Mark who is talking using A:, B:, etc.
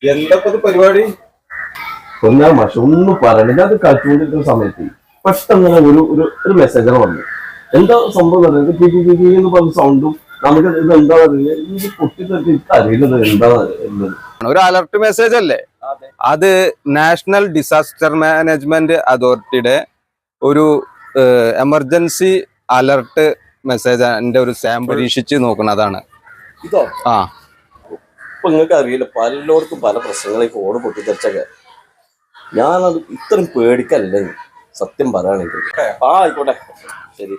A: എന്തൊക്കെ പരിപാടി? ഒന്നാ മാഷ ഒന്നും പറയണ്ട. ഞാൻ അത് കളിച്ചുകൊണ്ടിരിക്കുന്ന സമയത്ത് പെട്ടെന്ന് ഒരു മെസ്സേജാണ് വന്നു. എന്താ സംഭവം എന്ന് പറഞ്ഞ സൗണ്ടും നമുക്ക് ഇത് എന്താ പറയുക പൊട്ടിത്തെറിച്ച് അറിയുന്നത് എന്താ
B: ഒരു അലർട്ട് മെസ്സേജ് അല്ലേ അത്? നാഷണൽ ഡിസാസ്റ്റർ മാനേജ്മെന്റ് അതോറിറ്റിയുടെ ഒരു എമർജൻസി അലർട്ട് മെസ്സേജ് എന്റെ ഒരു സാമ്പിൾ പരീക്ഷിച്ച് നോക്കുന്നതാണ്
A: ഇതോ.
B: ആ
A: ഇപ്പൊ നിങ്ങൾക്ക് അറിയില്ല, പലയിടത്തും പല പ്രശ്നങ്ങളെ ഫോണ് പൊട്ടിത്തെറിച്ചൊക്കെ. ഞാനത് ഇത്രയും പേടിക്കല്ലേ സത്യം പറയുകയാണെങ്കിൽ. ആയിക്കോട്ടെ, ശരി.